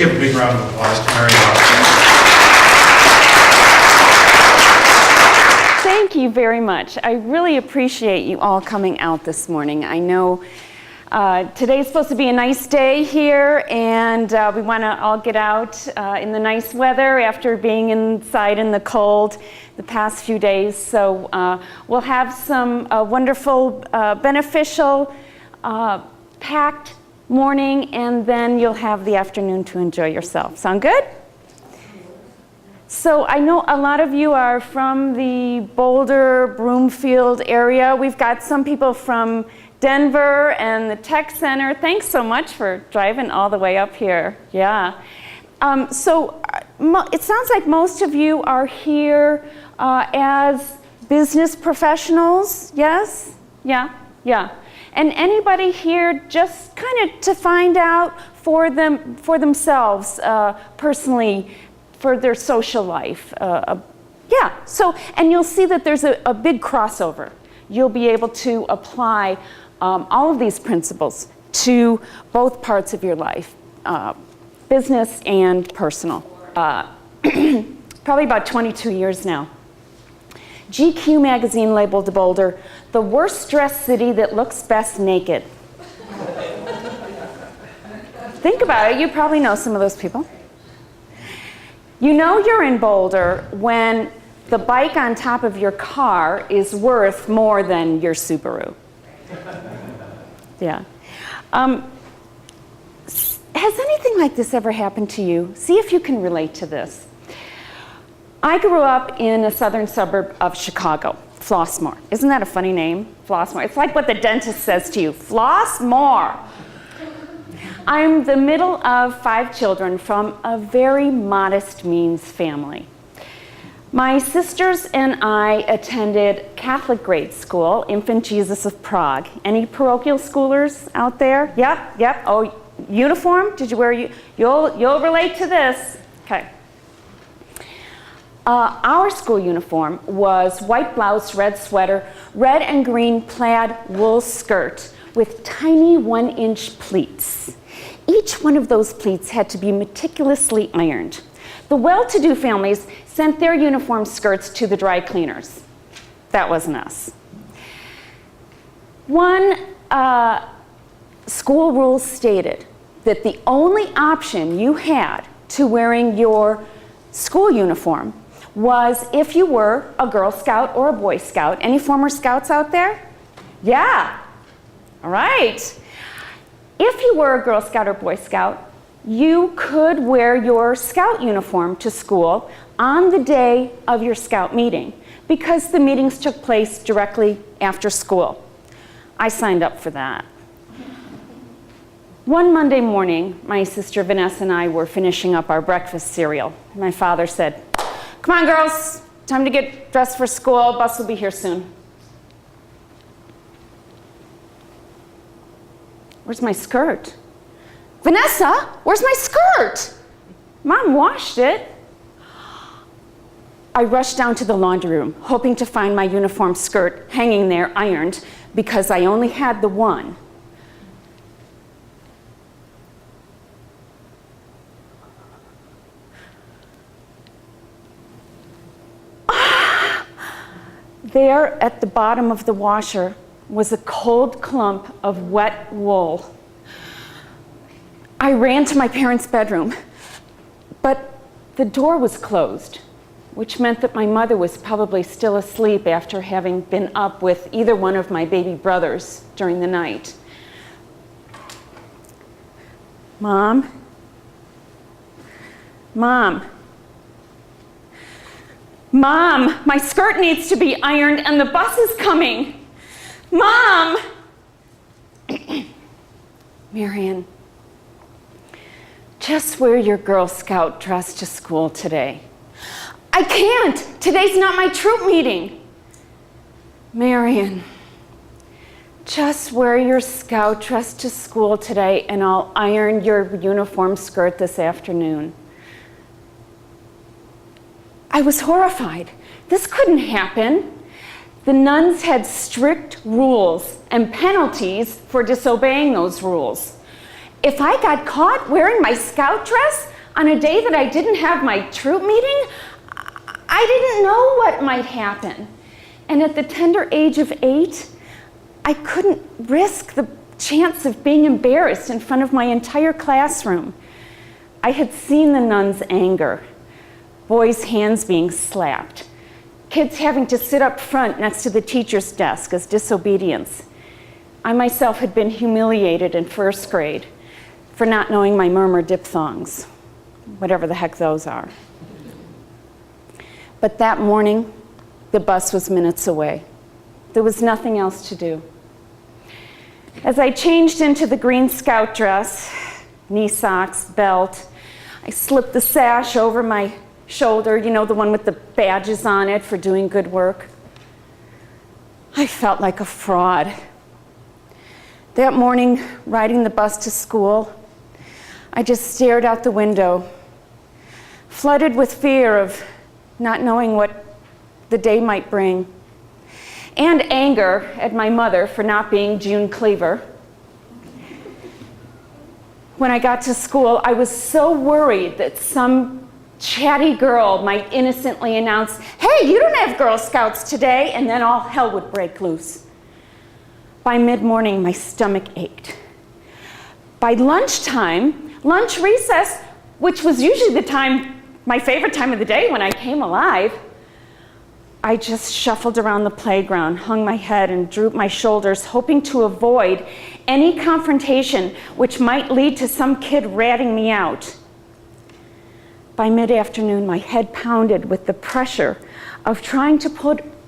give a big round of applause to Mary Hawkins. Thank you very much. I really appreciate you all coming out this morning. I know today's supposed to be a nice day here, and we want to all get out in the nice weather after being inside in the cold the past few days. So we'll have some wonderful, beneficial, packed morning, and then you'll have the afternoon to enjoy yourself. Sound good? So I know a lot of you are from the Boulder, Broomfield area. We've got some people from Denver and the Tech Center. Thanks so much for driving all the way up here. Yeah. It sounds like most of you are here as business professionals. Yes? Yeah? Yeah. And anybody here just kind of to find out for themselves personally, for their social life. Yeah, so, and you'll see that there's a big crossover. You'll be able to apply all of these principles to both parts of your life, business and personal. Probably about 22 years now. GQ magazine labeled Boulder the worst dressed city that looks best naked. Think about it, you probably know some of those people. You know you're in Boulder when the bike on top of your car is worth more than your Subaru. Yeah. Has anything like this ever happened to you? See if you can relate to this. I grew up in a southern suburb of Chicago, Flossmoor. Isn't that a funny name? Flossmoor. It's like what the dentist says to you, Flossmoor. I'm the middle of 5 children from a very modest means family. My sisters and I attended Catholic grade school, Infant Jesus of Prague. Any parochial schoolers out there? Yep. Oh, uniform? Did you wear you'll relate to this. Okay. Our school uniform was white blouse, red sweater, red and green plaid wool skirt with tiny 1-inch pleats. Each one of those pleats had to be meticulously ironed. The well-to-do families sent their uniform skirts to the dry cleaners. That wasn't us. One school rule stated that the only option you had to wearing your school uniform was if you were a Girl Scout or a Boy Scout. Any former Scouts out there? Yeah. All right. If you were a Girl Scout or Boy Scout, you could wear your Scout uniform to school on the day of your Scout meeting because the meetings took place directly after school. I signed up for that. One Monday morning, my sister Vanessa and I were finishing up our breakfast cereal. My father said, "Come on, girls, time to get dressed for school. Bus will be here soon." Where's my skirt? Vanessa, where's my skirt? Mom washed it. I rushed down to the laundry room, hoping to find my uniform skirt hanging there ironed because I only had the one. There at the bottom of the washer was a cold clump of wet wool. I ran to my parents' bedroom, but the door was closed, which meant that my mother was probably still asleep after having been up with either one of my baby brothers during the night. Mom? Mom, my skirt needs to be ironed and the bus is coming. Mom! Marion, just wear your Girl Scout dress to school today. I can't! Today's not my troop meeting. Marion, just wear your Scout dress to school today and I'll iron your uniform skirt this afternoon. I was horrified. This couldn't happen. The nuns had strict rules and penalties for disobeying those rules. If I got caught wearing my Scout dress, On a day that I didn't have my troop meeting, I didn't know what might happen. And at the tender age of 8, I couldn't risk the chance of being embarrassed in front of my entire classroom. I had seen the nuns' anger, boys' hands being slapped, kids having to sit up front next to the teacher's desk as disobedience. I myself had been humiliated in first grade for not knowing my murmur diphthongs, whatever the heck those are. But that morning, the bus was minutes away. There was nothing else to do. As I changed into the green scout dress, knee socks, belt, I slipped the sash over my shoulder, you know, the one with the badges on it for doing good work. I felt like a fraud. That morning, riding the bus to school, I just stared out the window, flooded with fear of not knowing what the day might bring, and anger at my mother for not being June Cleaver. When I got to school, I was so worried that some chatty girl might innocently announce, "Hey, you don't have Girl Scouts today," and then all hell would break loose. By mid-morning, my stomach ached. By lunchtime, lunch recess, which was usually the time, my favorite time of the day when I came alive, I just shuffled around the playground, hung my head, and drooped my shoulders, hoping to avoid any confrontation which might lead to some kid ratting me out. By mid-afternoon, my head pounded with the pressure of trying to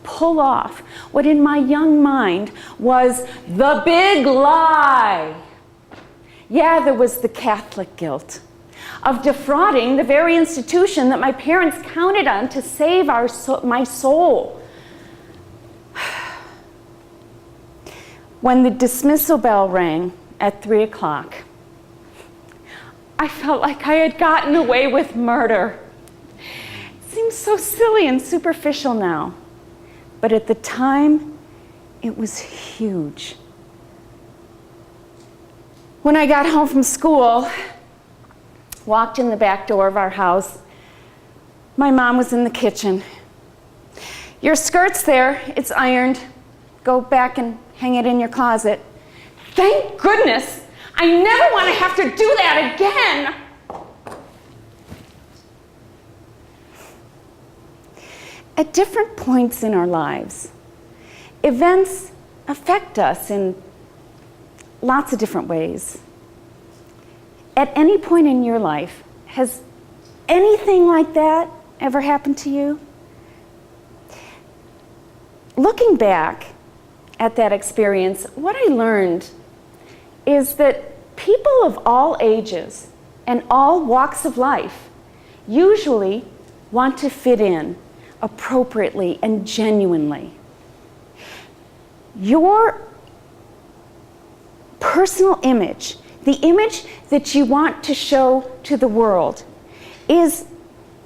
pull off what in my young mind was the big lie. Yeah, there was the Catholic guilt of defrauding the very institution that my parents counted on to save my soul. When the dismissal bell rang at 3 o'clock, I felt like I had gotten away with murder. It seems so silly and superficial now, but at the time, it was huge. When I got home from school, walked in the back door of our house, my mom was in the kitchen. "Your skirt's there, it's ironed. Go back and hang it in your closet." Thank goodness! I never want to have to do that again! At different points in our lives, events affect us in lots of different ways. At any point in your life, has anything like that ever happened to you? Looking back at that experience, what I learned is that people of all ages and all walks of life usually want to fit in appropriately and genuinely. Your personal image, the image that you want to show to the world, is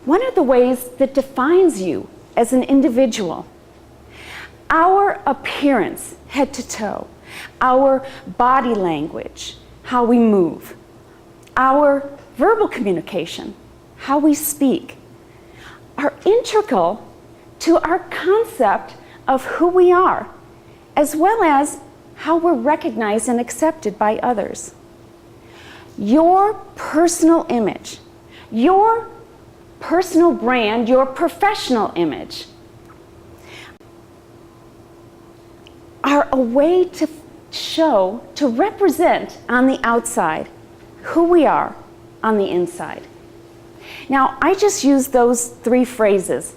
one of the ways that defines you as an individual. Our appearance, head to toe, our body language, how we move, our verbal communication, how we speak, are integral to our concept of who we are, as well as how we're recognized and accepted by others. Your personal image, your personal brand, your professional image are a way to show, to represent on the outside who we are on the inside. Now, I just used those 3 phrases: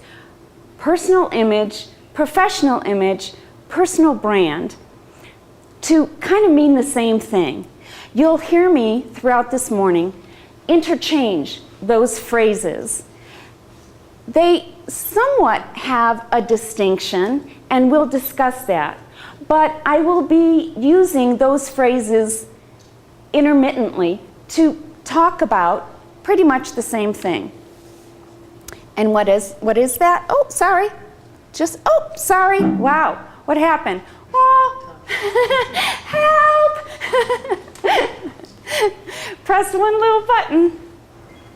personal image, professional image, personal brand, to kind of mean the same thing. You'll hear me throughout this morning interchange those phrases. They somewhat have a distinction, and we'll discuss that. But I will be using those phrases intermittently to talk about pretty much the same thing. And what is that? Oh, sorry. Oh, sorry. Wow. What happened? Oh, help! Press one little button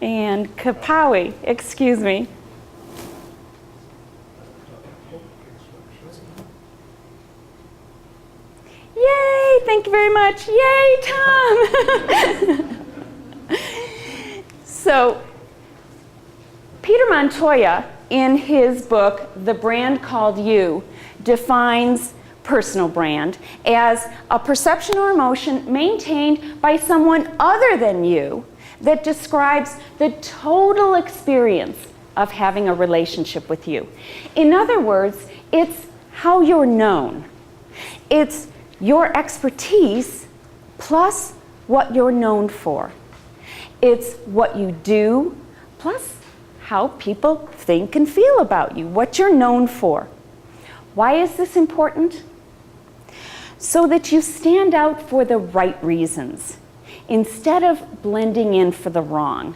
and Kapawi, excuse me. Yay, thank you very much. Yay, Tom. So, Peter Montoya, in his book, The Brand Called You, defines personal brand as a perception or emotion maintained by someone other than you that describes the total experience of having a relationship with you. In other words, it's how you're known. It's your expertise plus what you're known for. It's what you do plus how people think and feel about you, what you're known for. Why is this important? So that you stand out for the right reasons instead of blending in for the wrong.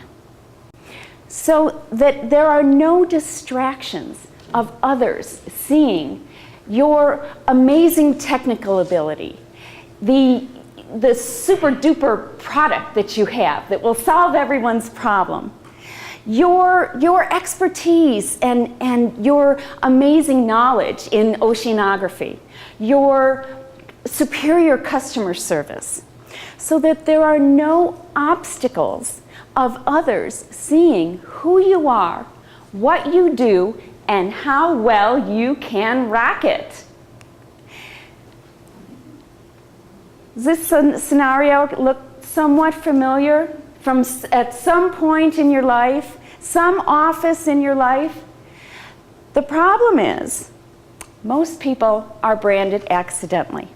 So that there are no distractions of others seeing your amazing technical ability, the super duper product that you have that will solve everyone's problem, your expertise and your amazing knowledge in oceanography, your superior customer service, so that there are no obstacles of others seeing who you are, what you do, and how well you can rock it. Does this scenario look somewhat familiar from at some point in your life, some office in your life? The problem is, most people are branded accidentally.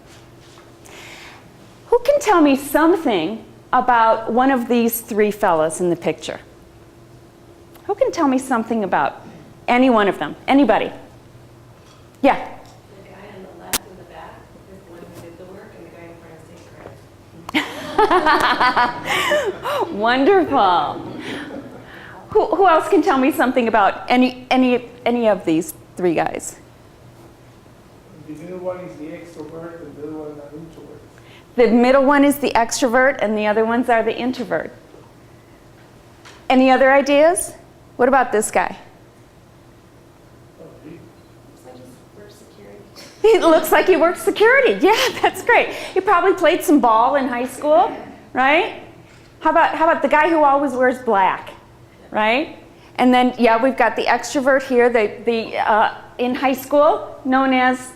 Who can tell me something about one of these three fellas in the picture? Who can tell me something about any one of them? Anybody? Yeah? The guy on the left in the back is the one who did the work, and the guy in front is taking credit. Wonderful. Who else can tell me something about any of these three guys? The middle one is the extrovert, and the other one is the introvert. The middle one is the extrovert, and the other ones are the introvert. Any other ideas? What about this guy? Looks like he works security. He looks like he works security. Yeah, that's great. He probably played some ball in high school, right? How about the guy who always wears black, right? And then, yeah, we've got the extrovert here, in high school, known as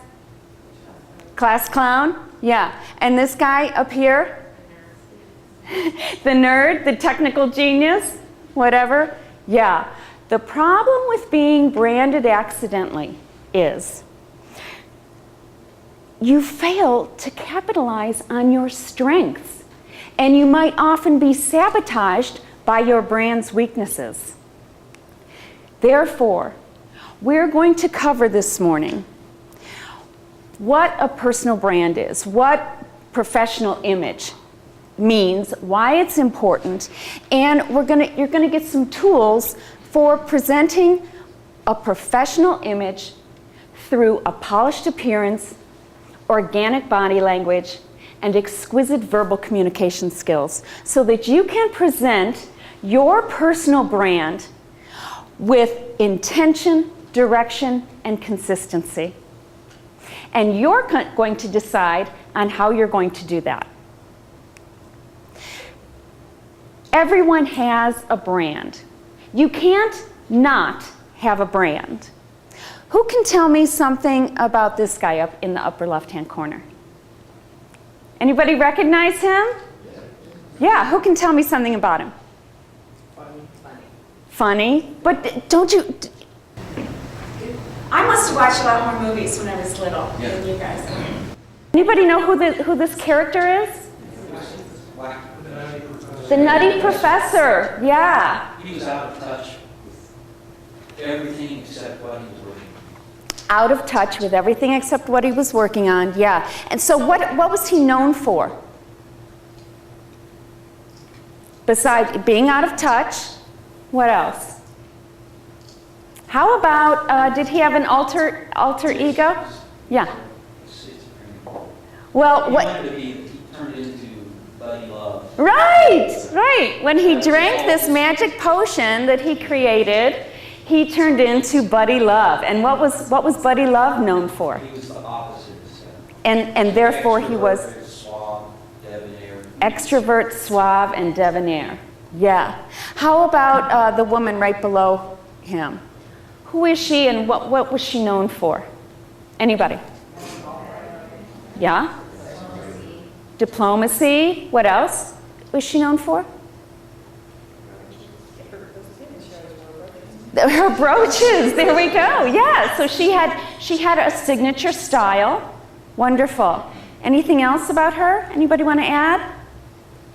class clown. Yeah, and this guy up here, the nerd, the technical genius, whatever. Yeah, the problem with being branded accidentally is you fail to capitalize on your strengths, and you might often be sabotaged by your brand's weaknesses. Therefore, we're going to cover this morning what a personal brand is, what professional image means, why it's important, and you're going to get some tools for presenting a professional image through a polished appearance, organic body language, and exquisite verbal communication skills, so that you can present your personal brand with intention, direction, and consistency. And you're going to decide on how you're going to do that. Everyone has a brand. You can't not have a brand. Who can tell me something about this guy up in the upper left-hand corner? Anybody recognize him? Yeah, who can tell me something about him? Funny, but don't you... I must have watched a lot more movies when I was little than you guys. Anybody know who this character is? The Nutty Professor, yeah. He was out of touch with everything except what he was working on. Out of touch with everything except what he was working on, yeah. And so what was he known for? Besides being out of touch, what else? How about, did he have an alter ego? Yeah. Well, He what? wanted to be, he turned into Buddy Love. Right, right. When he drank this magic potion that he created, he turned into Buddy Love. And what was Buddy Love known for? He was the opposite of Sam. And therefore he was Extrovert, suave, debonair. extrovert, suave, and debonair. Yeah. How about the woman right below him? Who is she and what was she known for? Anybody? Yeah? Diplomacy. What else was she known for? Her brooches. There we go. Yeah. So she had a signature style. Wonderful. Anything else about her? Anybody want to add?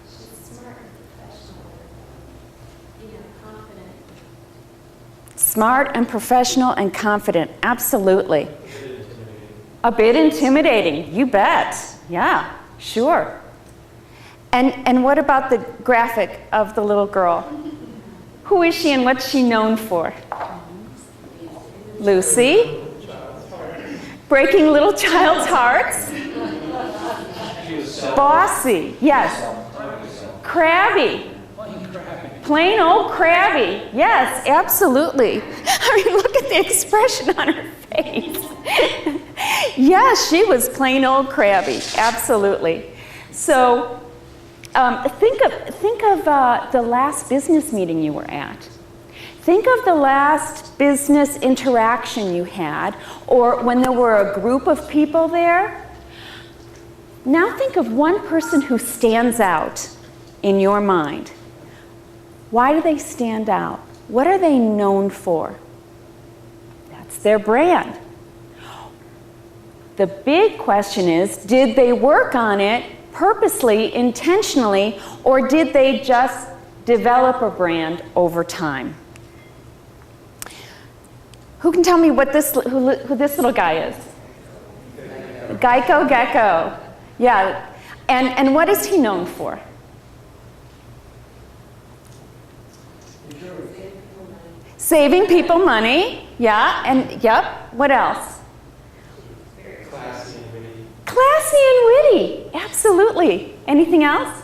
She's smart and professional, confident. Smart and professional and confident. Absolutely. A bit intimidating. You bet. Yeah, sure. And what about the graphic of the little girl? Who is she and what's she known for? Lucy. Breaking little child's hearts. Bossy. Yes. Crabby. Plain old crabby. Yes, absolutely. I mean, look at the expression on her face. Yes, she was plain old crabby. Absolutely. So think of the last business meeting you were at. Think of the last business interaction you had, or when there were a group of people there. Now think of one person who stands out in your mind. Why do they stand out? What are they known for? That's their brand. The big question is, did they work on it purposely, intentionally, or did they just develop a brand over time? Who can tell me what who this little guy is? Geico Gecko. Yeah. And what is he known for? Saving people money. Yeah. And yep. What else? Classy and witty. Classy and witty. Absolutely. Anything else?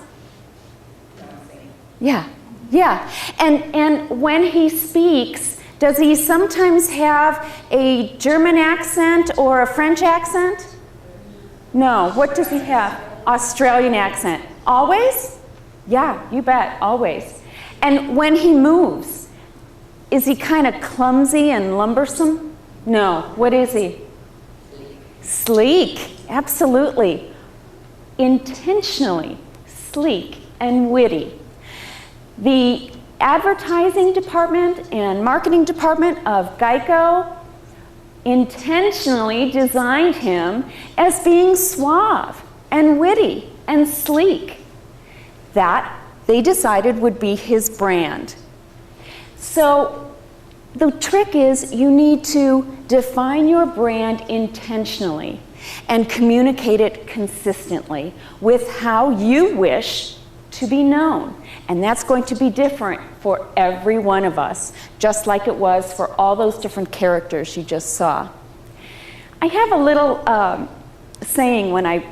Yeah. Yeah. And when he speaks, does he sometimes have a German accent or a French accent? No. What does he have? Australian accent. Always? Yeah, you bet. Always. And when he moves, is he kind of clumsy and lumbersome? No. What is he? Sleek. Absolutely. Intentionally sleek and witty. The advertising department and marketing department of Geico intentionally designed him as being suave and witty and sleek. That they decided would be his brand. So the trick is you need to define your brand intentionally and communicate it consistently with how you wish to be known. And that's going to be different for every one of us, just like it was for all those different characters you just saw. I have a little saying when I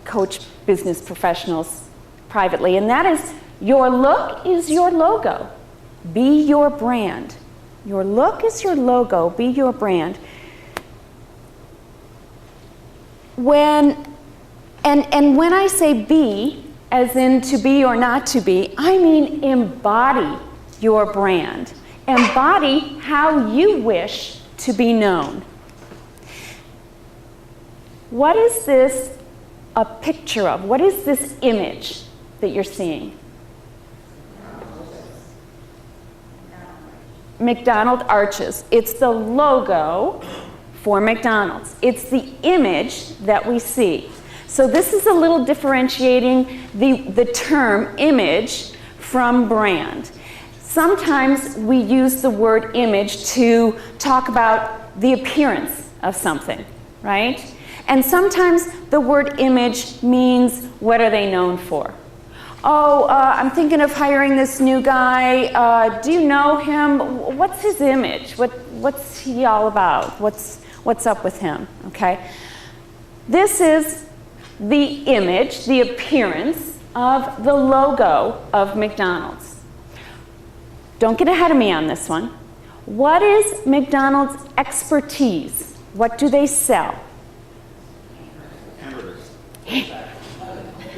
coach business professionals privately, and that is, your look is your logo. Be your brand. Your look is your logo. Be your brand. When I say be, as in to be or not to be, I mean embody your brand. Embody how you wish to be known. What is this a picture of? What is this image that you're seeing? McDonald's arches. It's the logo for McDonald's. It's the image that we see. So this is a little differentiating the term image from brand. Sometimes we use the word image to talk about the appearance of something, right? And sometimes the word image means, what are they known for? Oh, I'm thinking of hiring this new guy. Do you know him? What's his image? What's he all about? What's up with him? Okay. This is the image, the appearance of the logo of McDonald's. Don't get ahead of me on this one. What is McDonald's expertise? What do they sell? Hamburgers.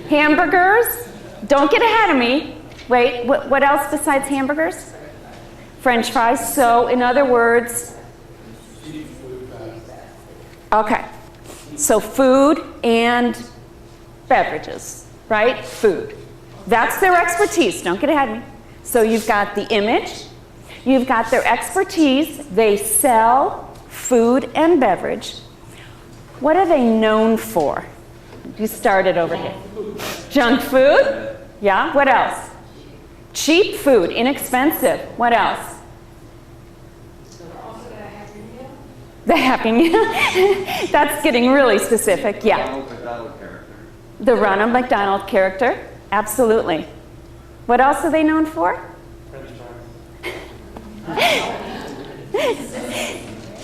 Hamburgers? Don't get ahead of me. Wait, what else besides hamburgers? French fries. So, in other words, okay. So food and beverages, right? Food. That's their expertise. Don't get ahead of me. So you've got the image. You've got their expertise. They sell food and beverage. What are they known for? You started over here. Junk food? Yeah. What else? Cheap food, inexpensive. What else? The Happy Meal. That's getting really specific. Yeah. Ronald McDonald character. The Ronald McDonald character. Absolutely. What else are they known for? French fries.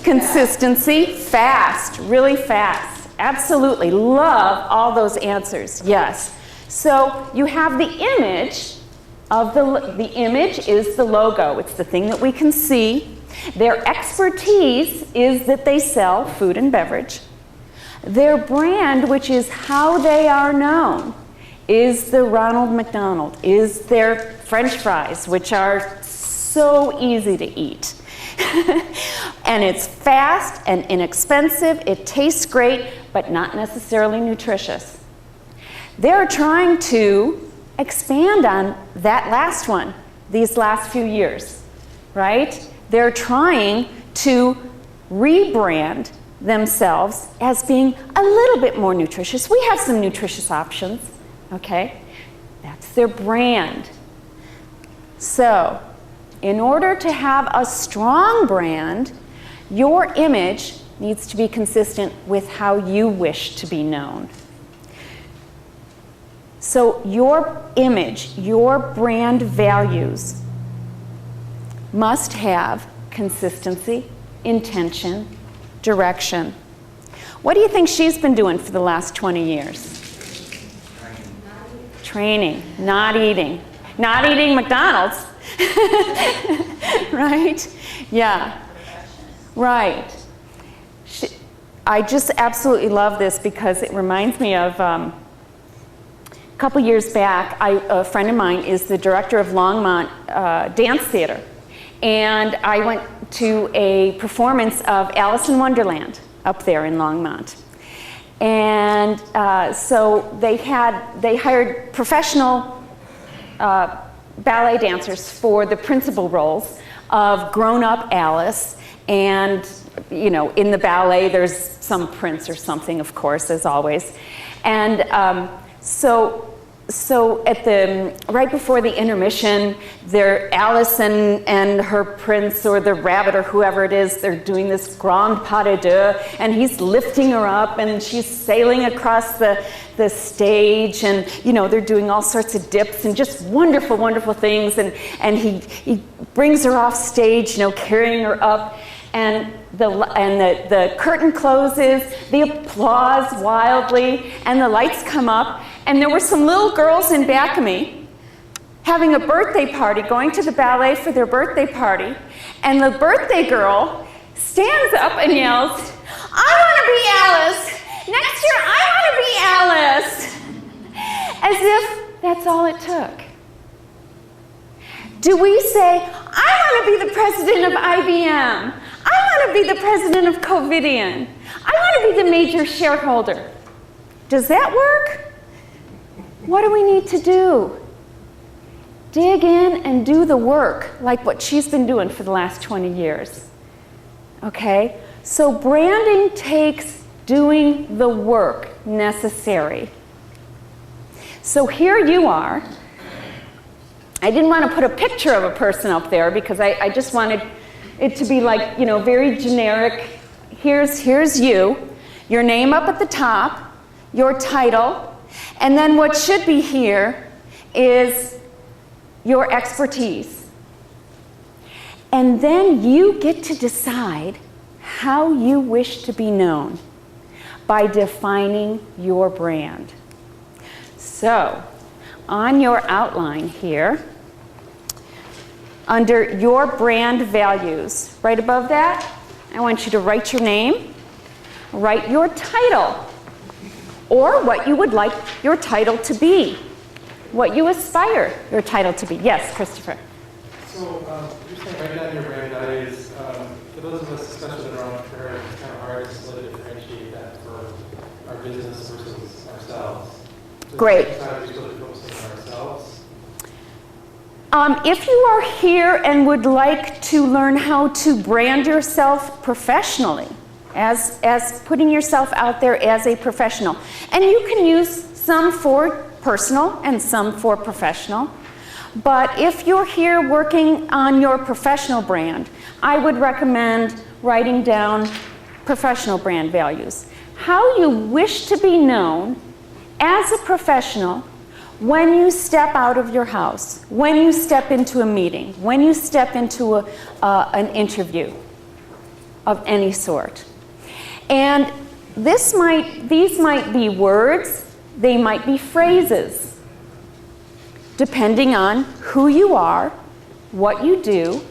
Consistency. Fast. Really fast. Absolutely. Love all those answers. Yes. So you have the image of the image is the logo. It's the thing that we can see. Their expertise is that they sell food and beverage. Their brand, which is how they are known, is the Ronald McDonald, is their French fries, which are so easy to eat. And it's fast and inexpensive. It tastes great, but not necessarily nutritious. They're trying to expand on that last one these last few years, right? They're trying to rebrand themselves as being a little bit more nutritious. We have some nutritious options, okay? That's their brand. So, in order to have a strong brand, your image needs to be consistent with how you wish to be known. So your image, your brand values must have consistency, intention, direction. What do you think she's been doing for the last 20 years? Training, not eating. Not eating McDonald's. Right? Yeah. Right. I just absolutely love this because it reminds me of a couple years back, a friend of mine is the director of Longmont Dance Theater. And I went to a performance of Alice in Wonderland up there in Longmont. And so they hired professional ballet dancers for the principal roles of grown-up Alice. And, you know, in the ballet, there's some prince or something, of course, as always. And so at right before the intermission, Alice and her prince or the rabbit or whoever it is, they're doing this grand pas de deux, and he's lifting her up, and she's sailing across the stage, and you know they're doing all sorts of dips and just wonderful, wonderful things, and he brings her off stage, you know, carrying her up, and the curtain closes, the applause wildly, and the lights come up. And there were some little girls in back of me having a birthday party, going to the ballet for their birthday party. And the birthday girl stands up and yells, "I want to be Alice! Next year, I want to be Alice!" As if that's all it took. Do we say, "I want to be the president of IBM. I want to be the president of Covidian. I want to be the major shareholder"? Does that work? What do we need to do? Dig in and do the work, like what she's been doing for the last 20 years. Okay? So branding takes doing the work necessary. So here you are. I didn't want to put a picture of a person up there because I just wanted it to be like, you know, very generic. Here's you, your name up at the top, your title, and then what should be here is your expertise. And then you get to decide how you wish to be known by defining your brand. So, on your outline here, under your brand values, right above that, I want you to write your name, write your title, or what you would like your title to be, what you aspire your title to be. Yes, Christopher. So you're saying write down your brand values. For those of us, especially that are entrepreneurs, it's kind of hard to sort of differentiate that for our business versus ourselves. So Great. sometimes we really focus on ourselves. If you are here and would like to learn how to brand yourself professionally, as putting yourself out there as a professional, and you can use some for personal and some for professional, but if you're here working on your professional brand, I would recommend writing down professional brand values. How you wish to be known as a professional when you step out of your house, when you step into a meeting, when you step into an interview of any sort. And these might be words, they might be phrases, depending on who you are, what you do,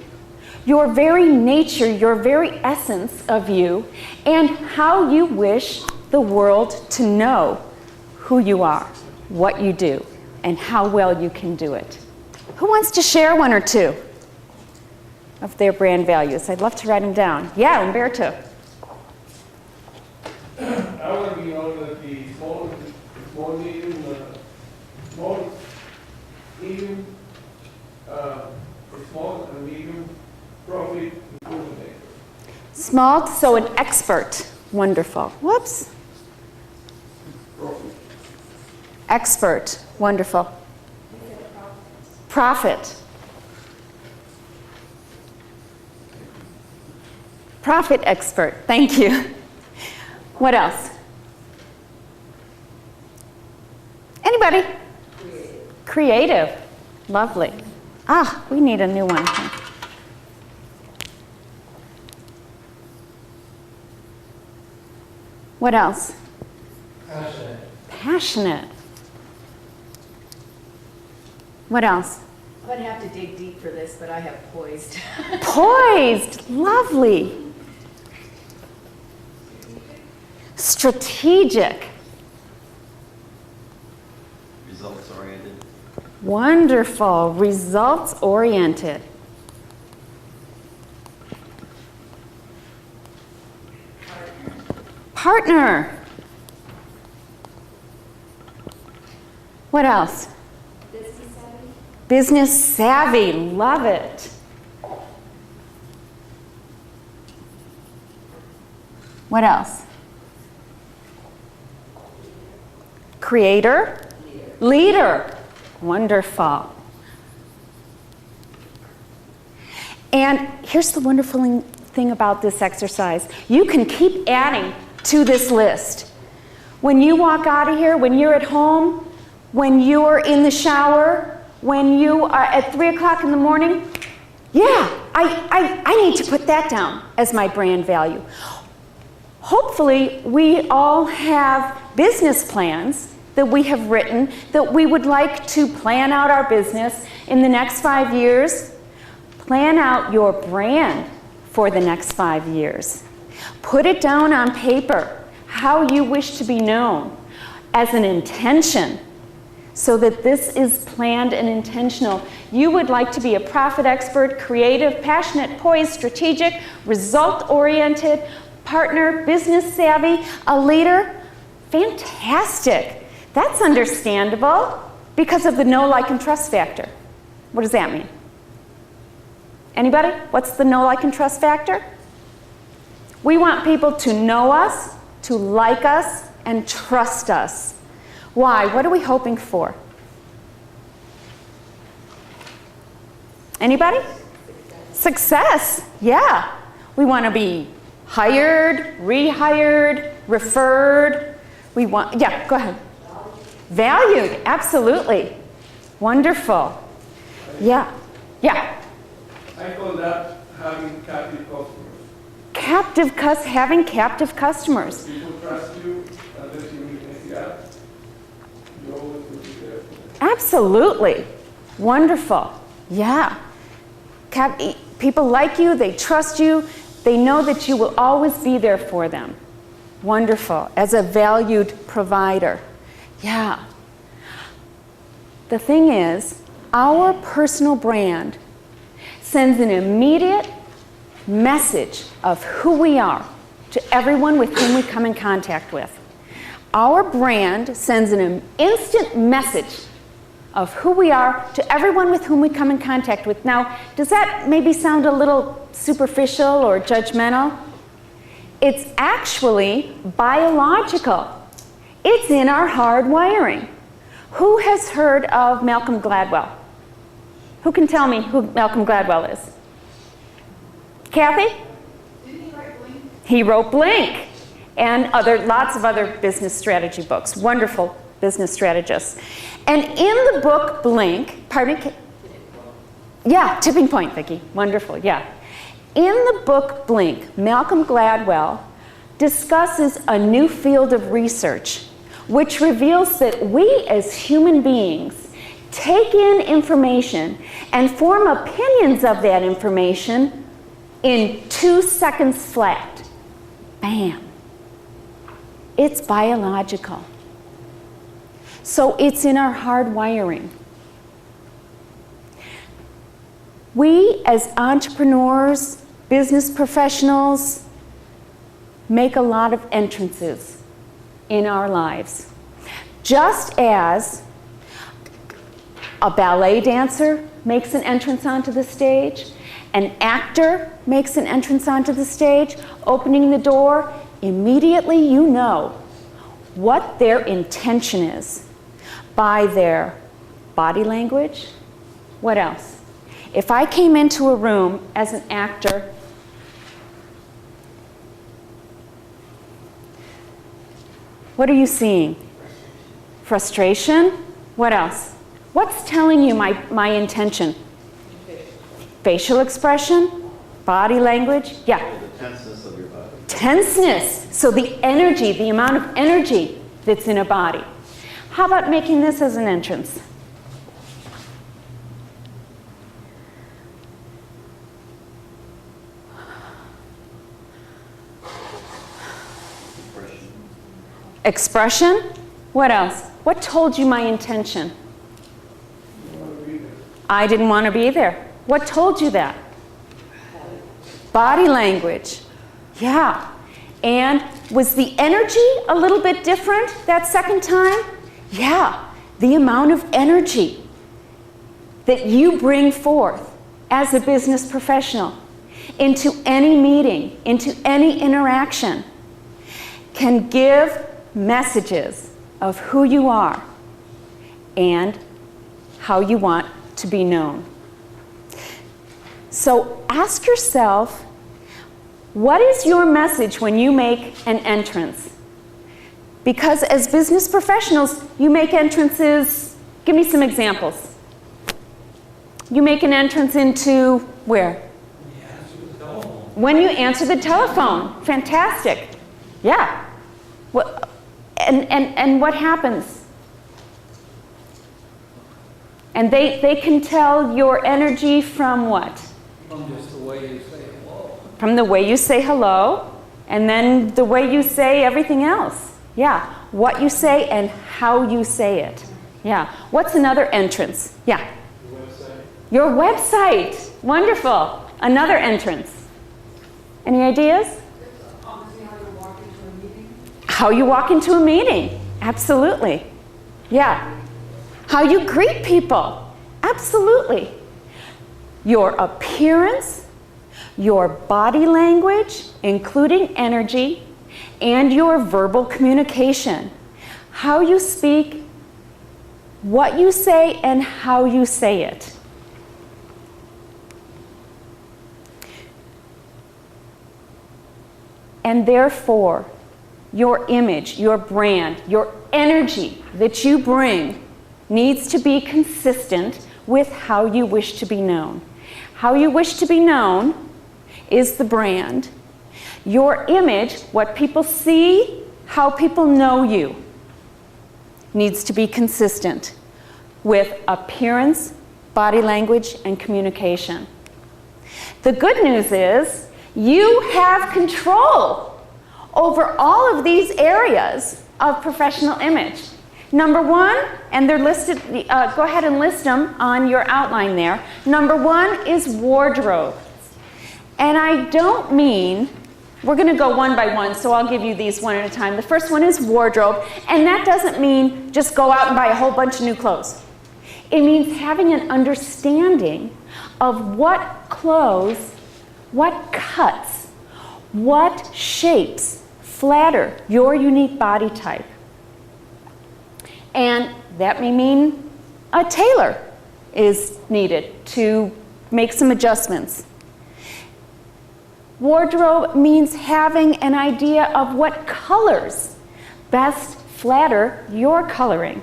your very nature, your very essence of you, and how you wish the world to know who you are, what you do, and how well you can do it. Who wants to share one or two of their brand values? I'd love to write them down. Yeah, Umberto. I want to be known as the small and medium profit improvement maker. Small, so an expert. Wonderful. Whoops. Profit. Expert. Wonderful. Profit. Profit expert. Thank you. What else? Anybody? Creative. Lovely. Ah, we need a new one. What else? Passionate. Passionate. What else? I'm going to have to dig deep for this, but I have poised. Poised. Lovely. Strategic. Results oriented. Wonderful. Results oriented. Partner. What else? Business savvy. Business savvy. Love it. What else? Creator. Leader. Wonderful. And here's the wonderful thing about this exercise. You can keep adding to this list. When you walk out of here, when you're at home, when you're in the shower, when you are at 3 o'clock in the morning, yeah, I need to put that down as my brand value. Hopefully, we all have business plans that we have written that we would like to plan out our business in the next 5 years. Plan out your brand for the next 5 years. Put it down on paper, how you wish to be known as an intention, so that this is planned and intentional. You would like to be a profit expert, creative, passionate, poised, strategic, result-oriented, partner, business savvy, a leader. Fantastic. That's understandable because of the know, like, and trust factor. What does that mean? Anybody? What's the know, like, and trust factor? We want people to know us, to like us, and trust us. Why? What are we hoping for? Anybody? Success. Yeah. We want to be hired, rehired, referred. We want, yeah, go ahead. Valued, absolutely. Wonderful. Yeah. Yeah. I call that having captive customers. Having captive customers. People trust you unless you make it up. You always will be there for them. Absolutely. Wonderful. Yeah. People like you, they trust you, they know that you will always be there for them. Wonderful. As a valued provider. Yeah. The thing is, our personal brand sends an immediate message of who we are to everyone with whom we come in contact with. Our brand sends an instant message of who we are to everyone with whom we come in contact with. Now, does that maybe sound a little superficial or judgmental? It's actually biological. It's in our hard wiring. Who has heard of Malcolm Gladwell? Who can tell me who Malcolm Gladwell is? Kathy? Didn't he write Blink? He wrote Blink and lots of other business strategy books. Wonderful business strategists. And in the book Blink, pardon me? Yeah, Tipping Point, Vicki. Wonderful, yeah. In the book Blink, Malcolm Gladwell discusses a new field of research which reveals that we as human beings take in information and form opinions of that information in 2 seconds flat. Bam. It's biological. So it's in our hard wiring. We as entrepreneurs, business professionals, make a lot of entrances in our lives. Just as a ballet dancer makes an entrance onto the stage, an actor makes an entrance onto the stage, opening the door, immediately you know what their intention is by their body language. What else? If I came into a room as an actor, what are you seeing? Frustration? What else? What's telling you my intention? Facial expression? Body language? Yeah. The tenseness of your body. Tenseness. So the energy, the amount of energy that's in a body. How about making this as an entrance? Expression? What else? What told you my intention? I didn't want to be there. What told you that? Body language. Yeah. And was the energy a little bit different that second time? Yeah. The amount of energy that you bring forth as a business professional into any meeting, into any interaction, can give messages of who you are and how you want to be known. So ask yourself, what is your message when you make an entrance? Because as business professionals, you make entrances. Give me some examples. You make an entrance into where? When you answer the telephone. Fantastic. Yeah. Well, and what happens? And they can tell your energy from what? From just the way you say hello. From the way you say hello, and then the way you say everything else. Yeah. What you say and how you say it. Yeah. What's another entrance? Yeah. Your website. Wonderful. Another entrance. Any ideas? Obviously, how you walk into a meeting. How you walk into a meeting. Absolutely. Yeah. How you greet people. Absolutely. Your appearance, your body language, including energy, and your verbal communication. How you speak, what you say, and how you say it. And therefore, your image, your brand, your energy that you bring needs to be consistent with how you wish to be known. How you wish to be known is the brand. Your image, what people see, how people know you, needs to be consistent. with appearance, body language, and communication. The good news is you have control over all of these areas of professional image. Number one, and they're listed, go ahead and list them on your outline there. Number one is wardrobe. And I don't mean, we're going to go one by one, so I'll give you these one at a time. The first one is wardrobe, and that doesn't mean just go out and buy a whole bunch of new clothes. It means having an understanding of what clothes, what cuts, what shapes flatter your unique body type. And that may mean a tailor is needed to make some adjustments. Wardrobe means having an idea of what colors best flatter your coloring,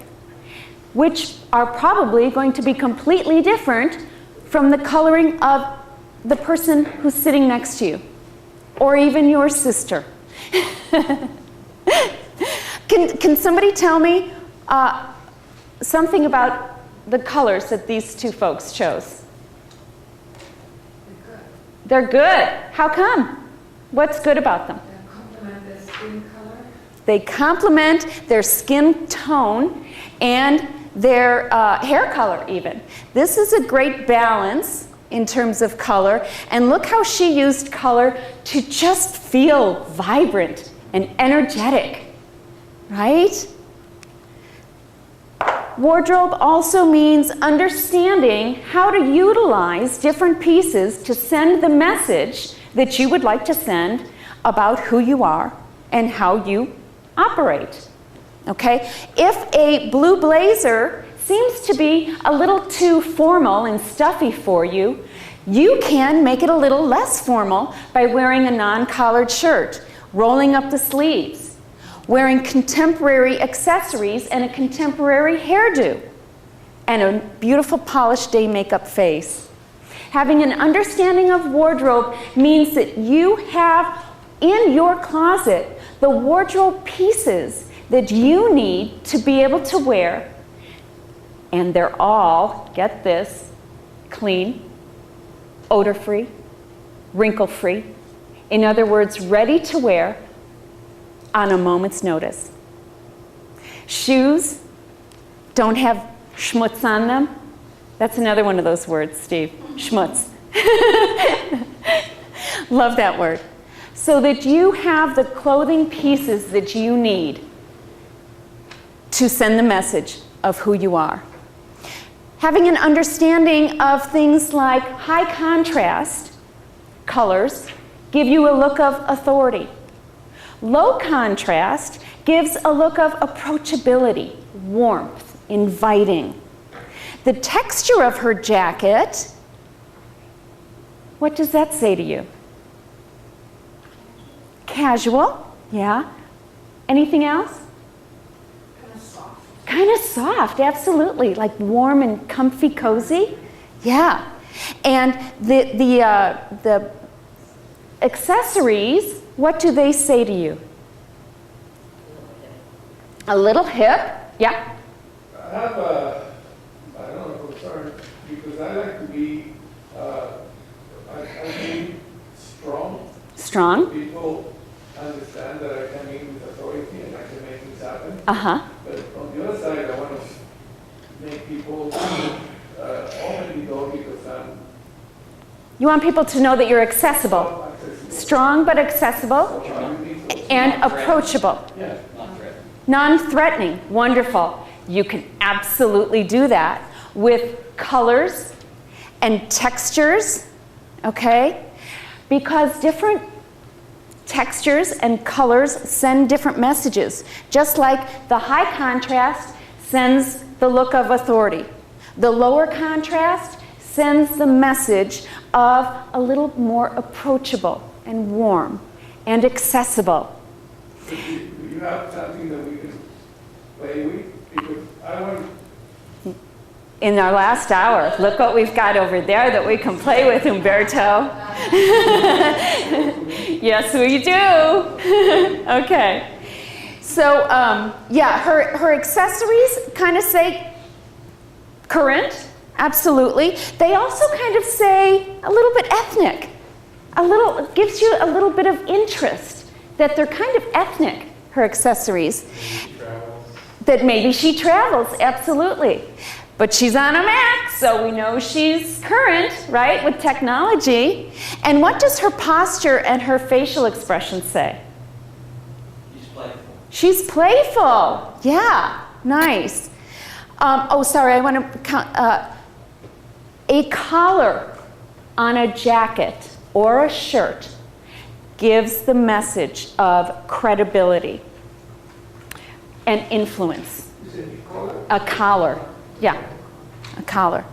which are probably going to be completely different from the coloring of the person who's sitting next to you, or even your sister. Can somebody tell me something about the colors that these two folks chose? They're good. How come? What's good about them? They complement the skin color. They complement their skin tone and their hair color even. This is a great balance in terms of color. And look how she used color to just feel vibrant and energetic, right? Wardrobe also means understanding how to utilize different pieces to send the message that you would like to send about who you are and how you operate. Okay? If a blue blazer seems to be a little too formal and stuffy for you, you can make it a little less formal by wearing a non-collared shirt, rolling up the sleeves, wearing contemporary accessories and a contemporary hairdo, and a beautiful polished day makeup face. Having an understanding of wardrobe means that you have in your closet the wardrobe pieces that you need to be able to wear, and they're all, get this, clean, odor-free, wrinkle-free. In other words, ready to wear on a moment's notice. Shoes don't have schmutz on them. That's another one of those words, Steve, schmutz. Love that word. So that you have the clothing pieces that you need to send the message of who you are. Having an understanding of things like high contrast colors give you a look of authority. Low contrast gives a look of approachability, warmth, inviting. The texture of her jacket, what does that say to you? Casual, yeah. Anything else? Kind of soft. Kind of soft, absolutely. Like warm and comfy, cozy. Yeah. And the accessories, what do they say to you? A little hip, yeah. I have a, I don't know, concern, because I like to be, I be strong. Strong. People understand that I can meet with authority and I can make things happen. Uh-huh. But on the other side, I want to make people openly go because I'm You want people to know that you're accessible. Strong but accessible and approachable. Yeah. Non-threatening, wonderful. You can absolutely do that with colors and textures, okay? Because different textures and colors send different messages. Just like the high contrast sends the look of authority. The lower contrast sends the message of a little more approachable and warm and accessible. Do you have something that we can play with? Because I want. In our last hour, look what we've got over there that we can play with, Umberto. Yes, we do. Okay. So, yeah, her accessories kind of say, Current, absolutely. They also kind of say a little bit ethnic. It gives you a little bit of interest that they're kind of ethnic, her accessories. That maybe she travels, absolutely. But she's on a Mac, so we know she's current, right, with technology. And what does her posture and her facial expression say? She's playful. She's playful. Yeah, nice. Sorry, I want to count. A collar on a jacket or a shirt gives the message of credibility and influence. A collar, yeah, a collar.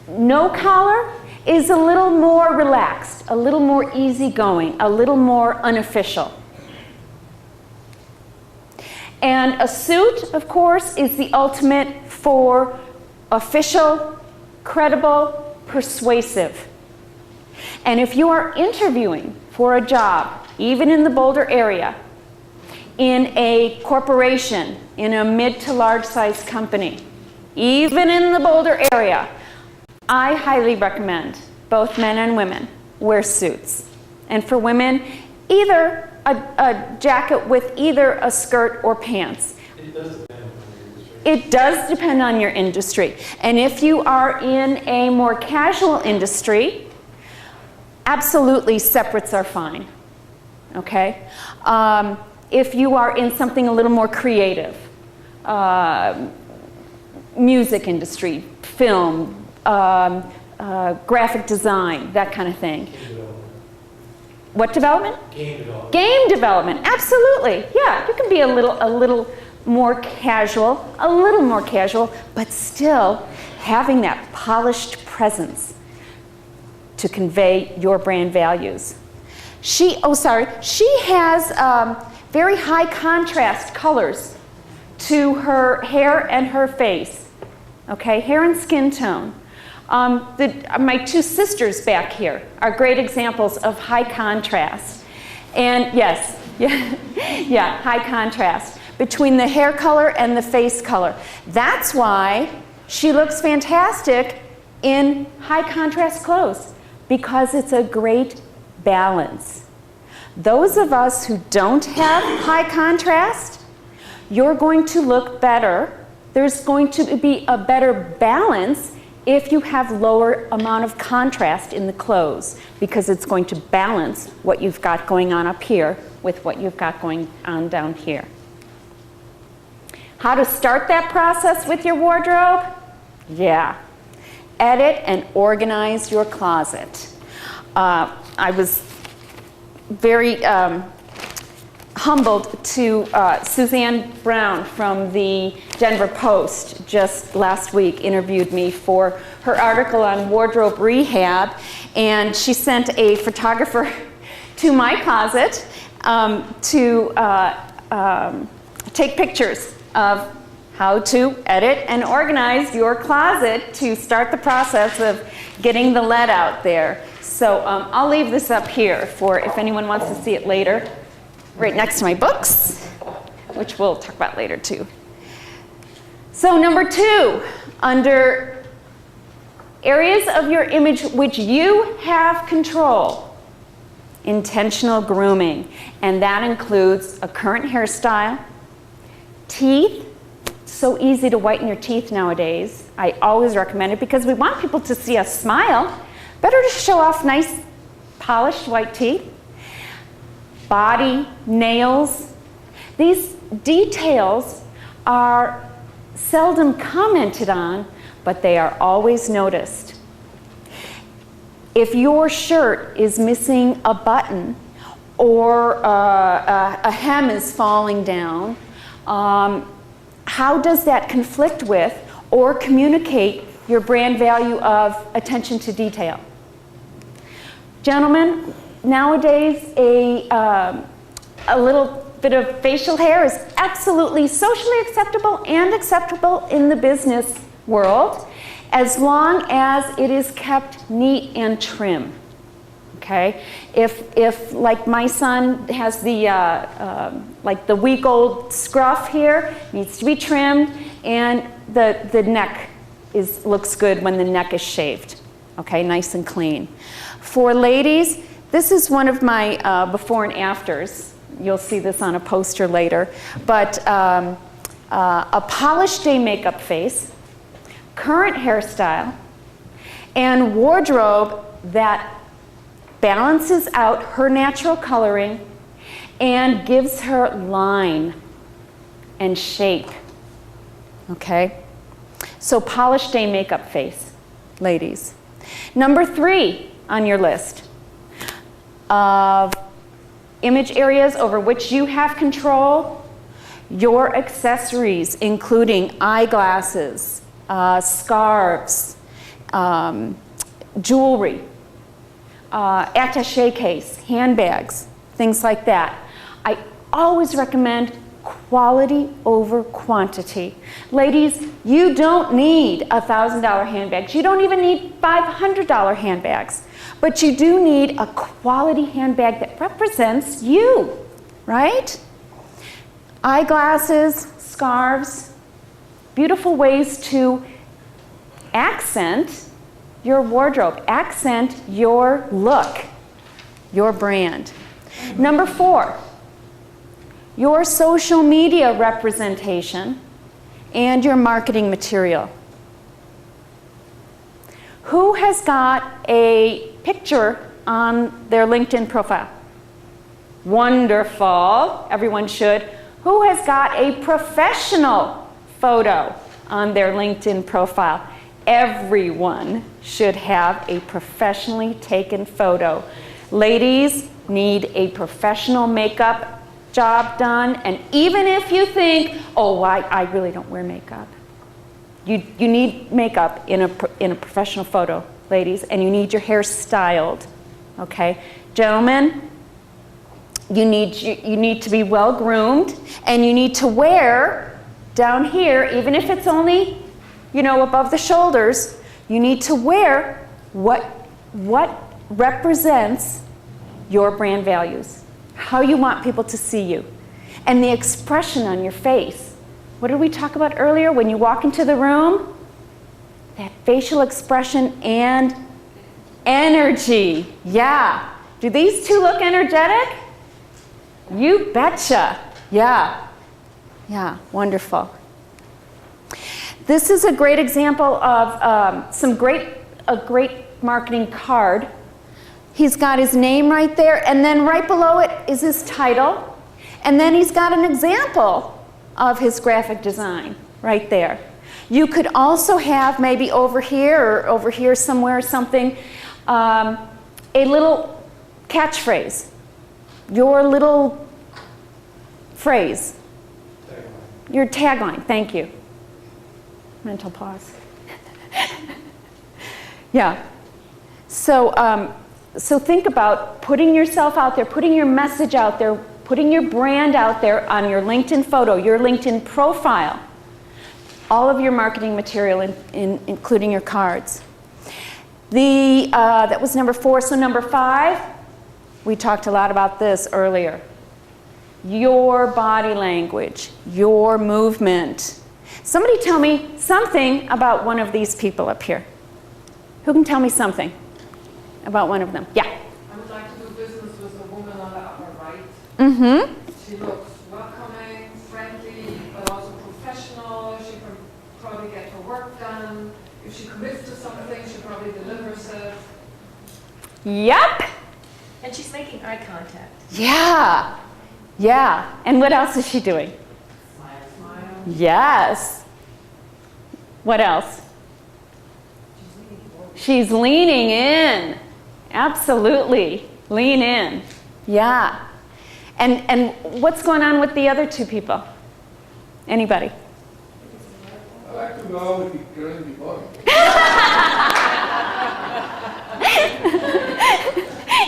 No collar is a little more relaxed, a little more easygoing, a little more unofficial. And a suit, of course, is the ultimate for official, credible, persuasive. And if you are interviewing for a job, even in the Boulder area, in a corporation, in a mid to large size company, even in the Boulder area, I highly recommend both men and women wear suits. And for women, either a jacket with either a skirt or pants. It does depend on your industry. It does depend on your industry. And if you are in a more casual industry, absolutely separates are fine, okay? If you are in something a little more creative, music industry, film, graphic design, that kind of thing. What development? Game development. Game development, absolutely. Yeah, you can be a little more casual, but still having that polished presence to convey your brand values. She has very high contrast colors to her hair and her face. Okay, hair and skin tone. My two sisters back here are great examples of high contrast. And yes, yeah, high contrast between the hair color and the face color. That's why she looks fantastic in high contrast clothes, because it's a great balance. Those of us who don't have high contrast, you're going to look better. There's going to be a better balance if you have lower amount of contrast in the clothes, because it's going to balance what you've got going on up here with what you've got going on down here. How to start that process with your wardrobe? Yeah. Edit and organize your closet. I was very humbled to Suzanne Brown from the Denver Post just last week interviewed me for her article on wardrobe rehab, and she sent a photographer to my closet to take pictures of how to edit and organize your closet to start the process of getting the lead out there. So I'll leave this up here for if anyone wants to see it later, right next to my books, which we'll talk about later too. So number 2, under areas of your image which you have control, intentional grooming. And that includes a current hairstyle, teeth. So easy to whiten your teeth nowadays. I always recommend it because we want people to see us smile. Better to show off nice, polished white teeth. Body, nails. These details are seldom commented on, but they are always noticed. If your shirt is missing a button or a hem is falling down, how does that conflict with or communicate your brand value of attention to detail? Gentlemen, nowadays a little bit of facial hair is absolutely socially acceptable and acceptable in the business world, as long as it is kept neat and trim. Okay, if like my son has the like the week-old scruff here, needs to be trimmed, and the neck looks good when the neck is shaved. Okay, nice and clean. For ladies, this is one of my before and afters. You'll see this on a poster later. But a polished day makeup face, current hairstyle, and wardrobe that balances out her natural coloring and gives her line and shape. Okay? So polished day makeup face, ladies. Number 3 on your list of image areas over which you have control, your accessories, including eyeglasses, scarves, jewelry, attaché case, handbags, things like that. I always recommend quality over quantity. Ladies, you don't need $1,000 handbags. You don't even need $500 handbags. But you do need a quality handbag that represents you, right? Eyeglasses, scarves, beautiful ways to accent your wardrobe, accent your look, your brand. Number 4, your social media representation and your marketing material. Who has got a picture on their LinkedIn profile? Wonderful, everyone should. Who has got a professional photo on their LinkedIn profile? Everyone should have a professionally taken photo. Ladies need a professional makeup job done, and even if you think, oh, I really don't wear makeup, you need makeup in a professional photo, ladies, and you need your hair styled, okay? Gentlemen, you need to be well groomed, and you need to wear down here, even if it's only, above the shoulders, you need to wear what represents your brand values, how you want people to see you, and the expression on your face. What did we talk about earlier? When you walk into the room, that facial expression and energy. Yeah. Do these two look energetic? You betcha. Yeah. Yeah, wonderful. This is a great example of a great marketing card. He's got his name right there, and then right below it is his title, and then he's got an example of his graphic design right there. You could also have maybe over here or over here somewhere something, a little catchphrase, your little phrase, your tagline. Thank you. Mental pause. Yeah. So think about putting yourself out there, putting your message out there, putting your brand out there on your LinkedIn photo, your LinkedIn profile, all of your marketing material, including your cards. That was number 4. So number 5, we talked a lot about this earlier. Your body language, your movement. Somebody tell me something about one of these people up here. Who can tell me something about one of them? Yeah. I would like to do business with a woman on the upper right. Mm-hmm. She looks welcoming, friendly, but also professional. She can probably get her work done. If she commits to something, she probably delivers it. Yep. And she's making eye contact. Yeah. Yeah. And what else is she doing? Smile. Yes. What else? She's leaning in. Absolutely. Lean in. Yeah. And what's going on with the other 2 people? Anybody? I like to go out with the girl in the bottom.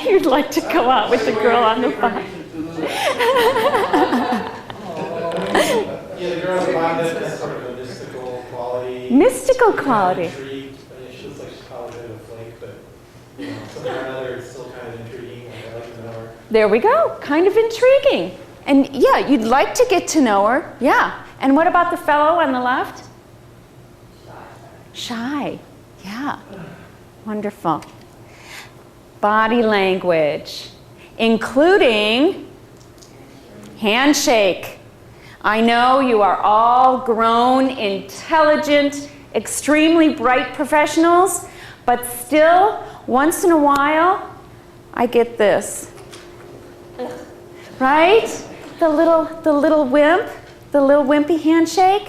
You'd like to go out with the girl on the bottom. Yeah, the girl on the bottom has sort of a mystical quality. Mystical quality. Intrigued. I mean, she looks like she's probably a bit of a flake, but something or another, it's still kind of intriguing. Like, I like to know her. There we go. Kind of intriguing. And yeah, you'd like to get to know her. Yeah. And what about the fellow on the left? Shy. Yeah. Wonderful. Body language, including handshake. I know you are all grown, intelligent, extremely bright professionals, but still, once in a while, I get this. Right? The little wimp, the little wimpy handshake.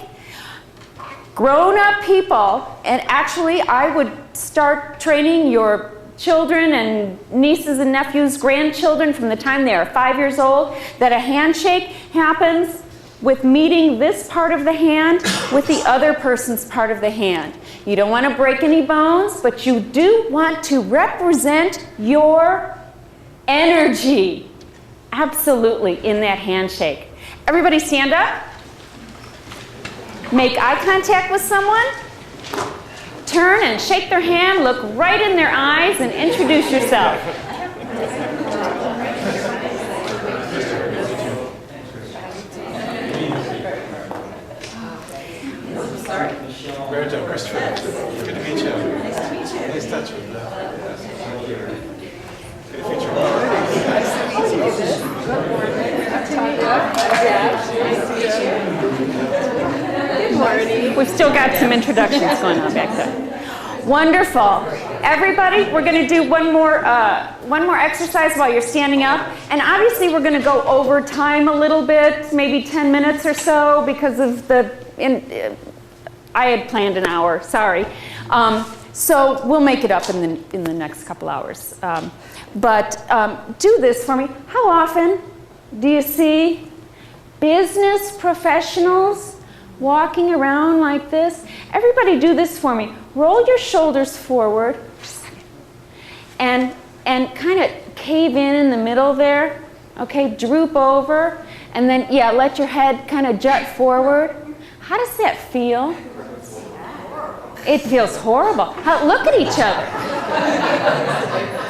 Grown-up people, and actually I would start training your children and nieces and nephews, grandchildren from the time they are 5 years old, that a handshake happens with meeting this part of the hand with the other person's part of the hand. You don't want to break any bones, but you do want to represent your energy absolutely in that handshake. Everybody stand up. Make eye contact with someone. Turn and shake their hand, look right in their eyes, and introduce yourself. Very good, Christopher. Good to meet you. Nice to meet you. Nice touch with you. Good future. Good morning. We've still got some introductions going on back there. Wonderful. Everybody, we're going to do one more exercise while you're standing up. And obviously, we're going to go over time a little bit, maybe 10 minutes or so, because of I had planned an hour. Sorry. So we'll make it up in the next couple hours. But do this for me. How often do you see business professionals walking around like this? Everybody do this for me. Roll your shoulders forward and kind of cave in the middle there. Okay, droop over, and then let your head kind of jut forward. How does that feel? It feels horrible. Look at each other.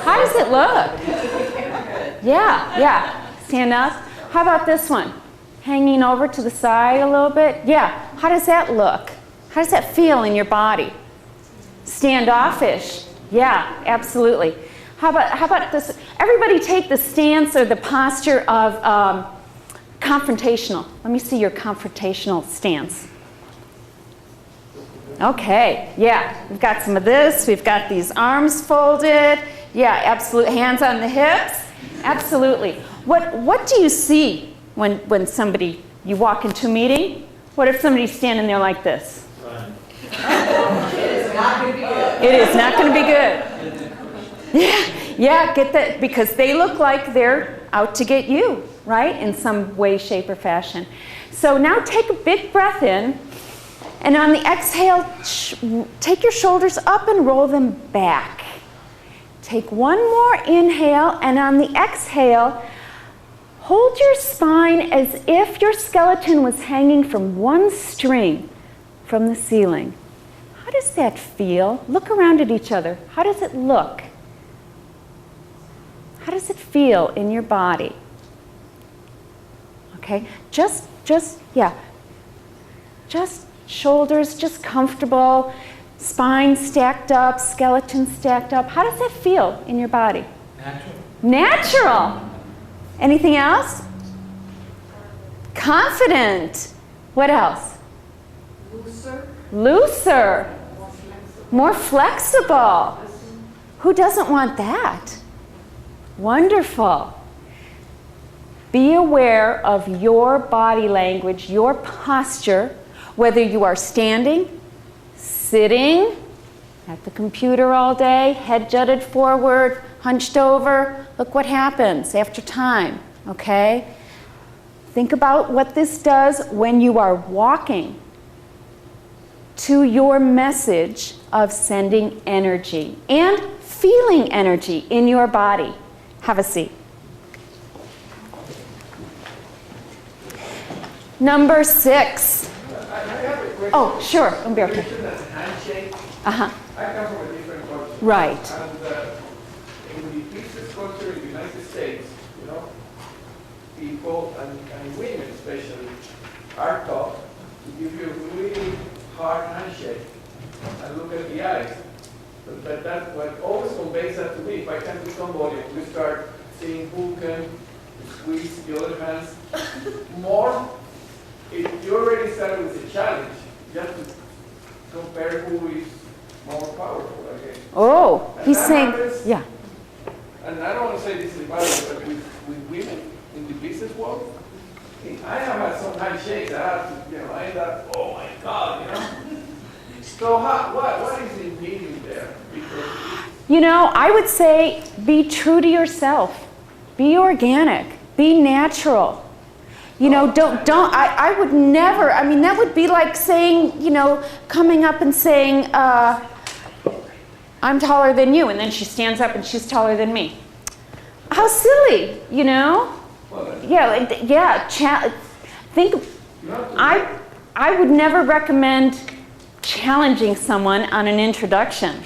How does it look? Yeah. Stand up. How about this one? Hanging over to the side a little bit. Yeah. How does that look? How does that feel in your body? Standoffish. Yeah, absolutely. How about this? Everybody take the stance or the posture of confrontational. Let me see your confrontational stance. Okay, yeah, we've got some of this. We've got these arms folded. Yeah, absolutely. Hands on the hips. Absolutely. What do you see when you walk into a meeting? What if somebody's standing there like this? Run. It is not going to be good. It is not going to be good. Yeah, get that, because they look like they're out to get you, right? In some way, shape, or fashion. So now take a big breath in. And on the exhale, take your shoulders up and roll them back. Take one more inhale, and on the exhale, hold your spine as if your skeleton was hanging from one string from the ceiling. How does that feel? Look around at each other. How does it look? How does it feel in your body? Okay, just shoulders just comfortable, spine stacked up, skeleton stacked up. How does that feel in your body? Natural. Anything else? Confident. What else? Looser. More flexible. Who doesn't want that? Wonderful. Be aware of your body language, your posture, whether you are standing, sitting at the computer all day, head jutted forward, hunched over. Look what happens after time, okay? Think about what this does when you are walking to your message of sending energy and feeling energy in your body. Have a seat. Number 6. Oh, sure, Umberto. Handshake. Uh-huh. I come from a different culture. Right. And in the business culture in the United States, people and women especially are taught to give you a really hard handshake. and look at the eyes. But that's what always conveys that to me. If I come to somebody, we start seeing who can squeeze the other hands more. If you already started with a challenge, just to compare who is more powerful, I guess. Oh, And he's that saying, happens- yeah. And I don't want to say this is bad, but with women in the business world, I have had some handshakes. I have to, I end up, oh my God, So what is impeding there? Because I would say be true to yourself. Be organic. Be natural. I would never, that would be like saying, coming up and saying, I'm taller than you, and then she stands up and she's taller than me. How silly, I would never recommend challenging someone on an introduction.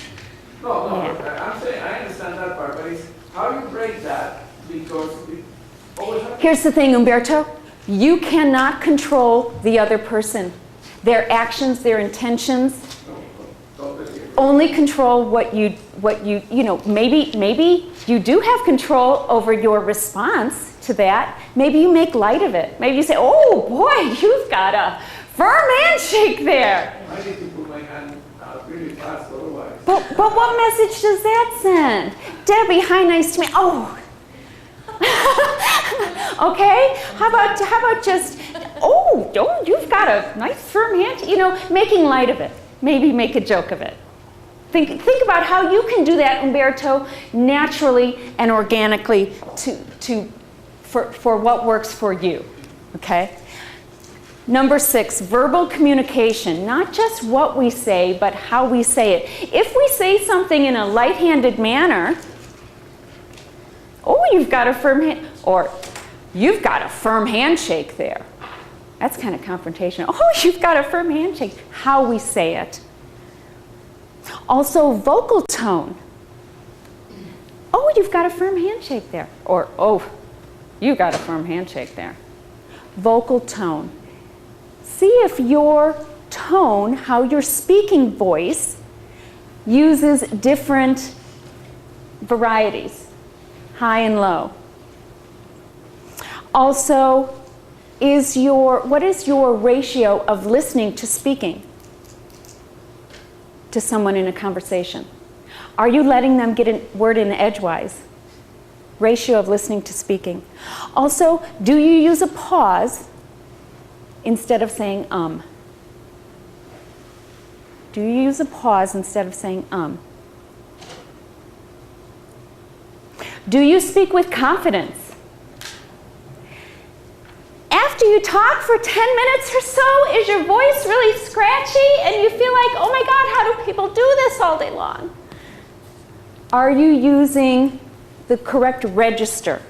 No, Yeah. I'm saying, I understand that part, but it's how you break that, because it always happens. Here's the thing, Umberto. You cannot control the other person. Their actions, their intentions. Only control what you maybe you do have control over your response to that. Maybe you make light of it. Maybe you say, oh boy, you've got a firm handshake there. I need to put my hand out really fast, otherwise. But what message does that send? Debbie, hi, nice to meet you. Oh. Okay? How about just, you've got a nice firm hand, making light of it. Maybe make a joke of it. Think about how you can do that, Umberto, naturally and organically for what works for you. Okay? Number 6, verbal communication. Not just what we say, but how we say it. If we say something in a light-handed manner, you've got a firm hand, or you've got a firm handshake there. That's kind of confrontational. Oh, you've got a firm handshake. How we say it. Also, vocal tone. Oh, you've got a firm handshake there. Or, you got a firm handshake there. Vocal tone. See if your tone, how your speaking voice, uses different varieties, high and low. Also, what is your ratio of listening to speaking to someone in a conversation? Are you letting them get a word in edgewise? Ratio of listening to speaking. Also, do you use a pause instead of saying Do you use a pause instead of saying Do you speak with confidence? After you talk for 10 minutes or so, is your voice really scratchy and you feel like, oh my God, how do people do this all day long? Are you using the correct register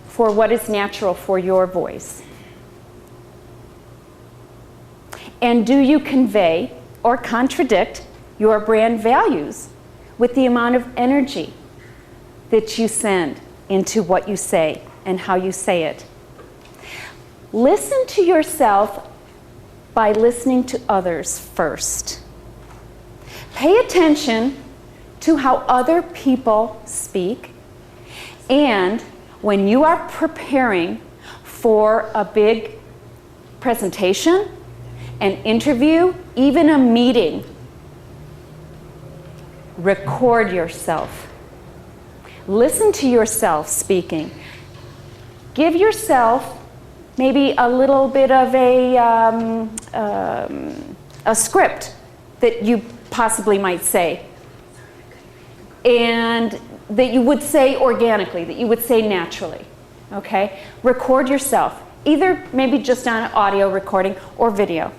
for what is natural for your voice? And do you convey or contradict your brand values with the amount of energy that you send into what you say and how you say it? Listen to yourself by listening to others first. Pay attention to how other people speak, and when you are preparing for a big presentation, an interview, even a meeting, record yourself. Listen to yourself speaking. Give yourself maybe a little bit of a script that you possibly might say, and that you would say organically, that you would say naturally, okay? Record yourself, either maybe just on an audio recording or video.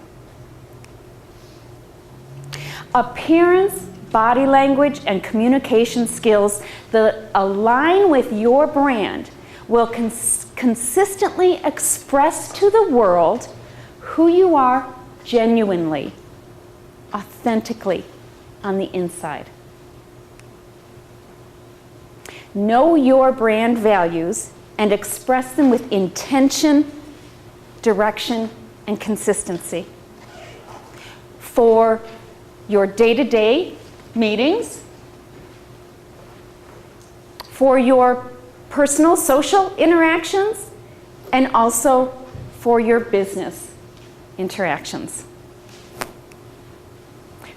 Appearance, body language, and communication skills that align with your brand will consistently express to the world who you are genuinely, authentically on the inside. Know your brand values and express them with intention, direction, and consistency. For your day-to-day meetings, for your personal social interactions, and also for your business interactions.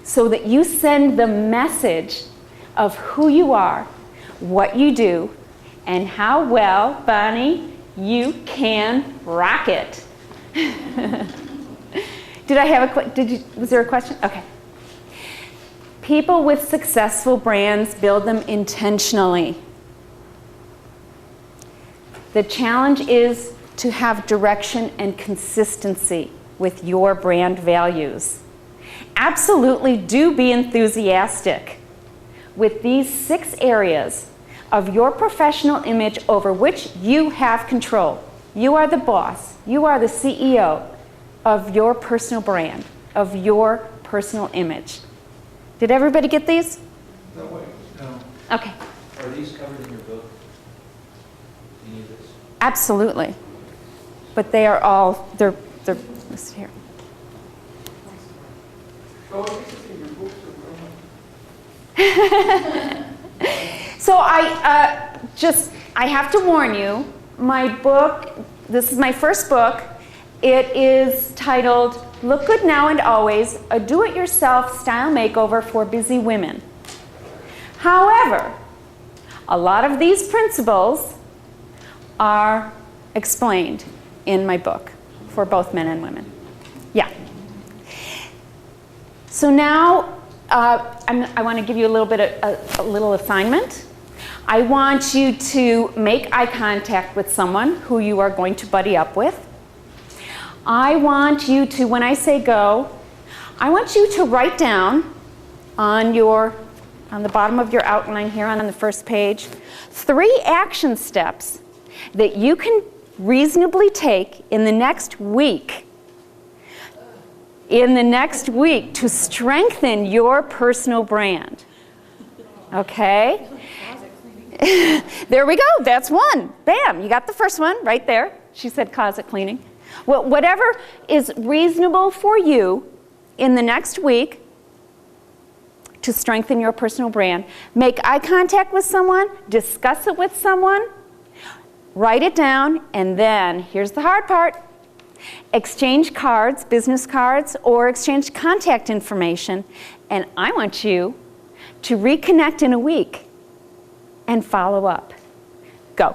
So that you send the message of who you are, what you do, and how well, Bonnie, you can rock it. Was there a question? Okay. People with successful brands build them intentionally. The challenge is to have direction and consistency with your brand values. Absolutely do be enthusiastic with these 6 areas of your professional image over which you have control. You are the boss. You are the CEO of your personal brand, of your personal image. Did everybody get these? No, wait, no. Okay. Are these covered in your book? Any of this? Absolutely. But they are all, they're listed here. So this is in your books or So I have to warn you, my book, this is my first book. It is titled Look Good Now and Always, a Do-It-Yourself Style Makeover for Busy Women. However, a lot of these principles are explained in my book for both men and women. Yeah. So now I want to give you a little bit of a little assignment. I want you to make eye contact with someone who you are going to buddy up with. I want you to, when I say go, I want you to write down on the bottom of your outline here on the first page 3 action steps that you can reasonably take in the next week. To strengthen your personal brand. Okay? There we go. That's one. Bam. You got the first one right there. She said closet cleaning. Well, whatever is reasonable for you in the next week to strengthen your personal brand. Make eye contact with someone. Discuss it with someone. Write it down. And then, here's the hard part. Exchange cards, business cards, or exchange contact information. And I want you to reconnect in a week and follow up. Go.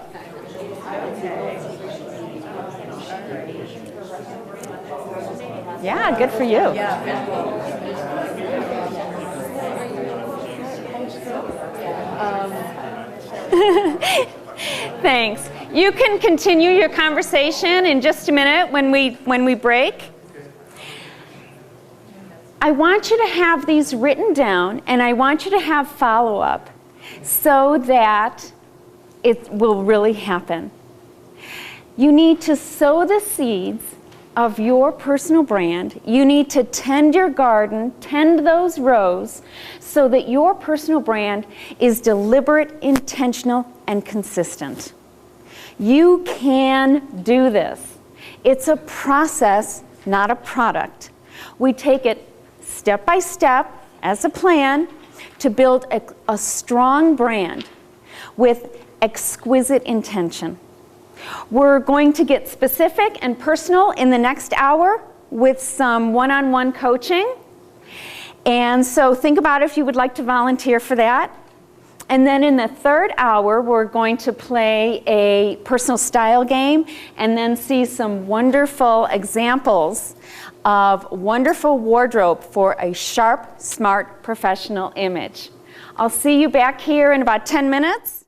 Yeah, good for you. Thanks. You can continue your conversation in just a minute when we break. I want you to have these written down, and I want you to have follow-up so that it will really happen. You need to sow the seeds of your personal brand. You need to tend your garden, tend those rows, so that your personal brand is deliberate, intentional, and consistent. You can do this. It's a process, not a product. We take it step by step as a plan to build a strong brand with exquisite intention. We're going to get specific and personal in the next hour with some one-on-one coaching. And so think about if you would like to volunteer for that. And then in the third hour, we're going to play a personal style game and then see some wonderful examples of wonderful wardrobe for a sharp, smart, professional image. I'll see you back here in about 10 minutes.